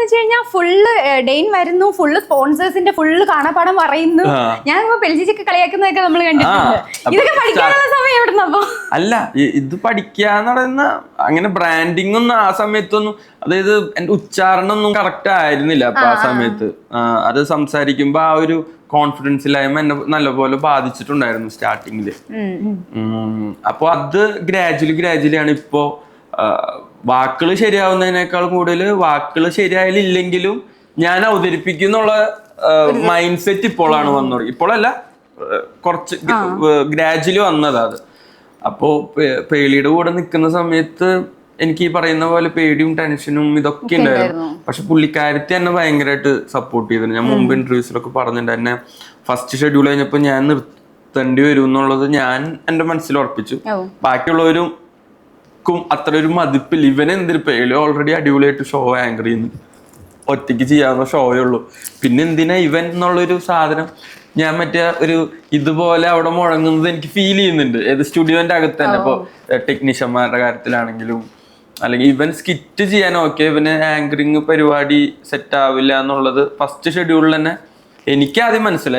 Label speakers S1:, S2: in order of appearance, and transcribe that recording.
S1: വെച്ച് കഴിഞ്ഞാൽ ഫുള്ള് ഡെയിൻ വരുന്നു, ഫുള്ള് സ്പോൺസേഴ്സിന്റെ ഫുള്ള് കാണാപ്പാടം പറയുന്നു. ഞാൻ പെൽജിച്ചൊക്കെ കളിയാക്കുന്നതൊക്കെ നമ്മൾ കണ്ടിട്ടുണ്ട്. ഇതൊക്കെ പഠിക്കാനുള്ള സമയം എവിടുന്നപ്പോ?
S2: അല്ല, ഇത് പഠിക്കാന്ന് പറയുന്ന അങ്ങനെ ബ്രാൻഡിങ് ഒന്നും ആ സമയത്തൊന്നും, അതായത് എന്റെ ഉച്ചാരണം ഒന്നും കറക്റ്റ് ആയിരുന്നില്ല അപ്പൊ ആ സമയത്ത്. അത് സംസാരിക്കുമ്പോ ആ ഒരു കോൺഫിഡൻസിലായ്മ എന്നെ നല്ലപോലെ ബാധിച്ചിട്ടുണ്ടായിരുന്നു സ്റ്റാർട്ടിങ്ങില്. അപ്പൊ അത് ഗ്രാജുവലി ആണ് ഇപ്പോ വാക്കുകൾ ശരിയാവുന്നതിനേക്കാൾ കൂടുതൽ വാക്കുകൾ ശരിയായാലില്ലെങ്കിലും ഞാൻ അവതരിപ്പിക്കുന്നുള്ള മൈൻഡ് സെറ്റ് ഇപ്പോഴാണ് വന്നു. ഇപ്പോഴല്ല, കുറച്ച് ഗ്രാജുവലി വന്നത് അത്. അപ്പോ പേളിയുടെ കൂടെ നിൽക്കുന്ന സമയത്ത് എനിക്ക് ഈ പറയുന്ന പോലെ പേടിയും ടെൻഷനും ഇതൊക്കെ ഉണ്ടായിരുന്നു. പക്ഷെ പുള്ളിക്കാരത്തി എന്നെ ഭയങ്കരമായിട്ട് സപ്പോർട്ട് ചെയ്തിരുന്നു. ഞാൻ മുമ്പ് ഇന്റർവ്യൂസിലൊക്കെ പറഞ്ഞിട്ടുണ്ട്, എന്നെ ഫസ്റ്റ് ഷെഡ്യൂൾ കഴിഞ്ഞപ്പോൾ ഞാൻ നിർത്തേണ്ടി വരും എന്നുള്ളത് ഞാൻ എന്റെ മനസ്സിൽ ഉറപ്പിച്ചു. ബാക്കിയുള്ളവരും അത്ര ഒരു മതിപ്പില്ല. ഇവനെന്തിന് പേളി ഓൾറെഡി അടിപൊളിയായിട്ട് ഷോ ആങ്കർ ചെയ്യുന്നു, ഒറ്റയ്ക്ക് ചെയ്യാവുന്ന ഷോയേ ഉള്ളൂ, പിന്നെ എന്തിനാ ഇവൻ എന്നുള്ളൊരു സാധനം ഞാൻ മറ്റേ ഒരു ഇതുപോലെ അവിടെ മുഴങ്ങുന്നത് എനിക്ക് ഫീൽ ചെയ്യുന്നുണ്ട്. ഏത് സ്റ്റുഡിയോന്റെ അകത്ത് തന്നെ. ഇപ്പൊ ടെക്നീഷ്യന്മാരുടെ കാര്യത്തിലാണെങ്കിലും, അല്ലെങ്കിൽ ഇവൻ സ്കിറ്റ് ചെയ്യാൻ ഓക്കെ, ഇവന് ആങ്കറിങ് പരിപാടി സെറ്റ് ആവില്ല എന്നുള്ളത് ഫസ്റ്റ് ഷെഡ്യൂളിൽ തന്നെ എനിക്ക് ആദ്യം മനസ്സിലായി.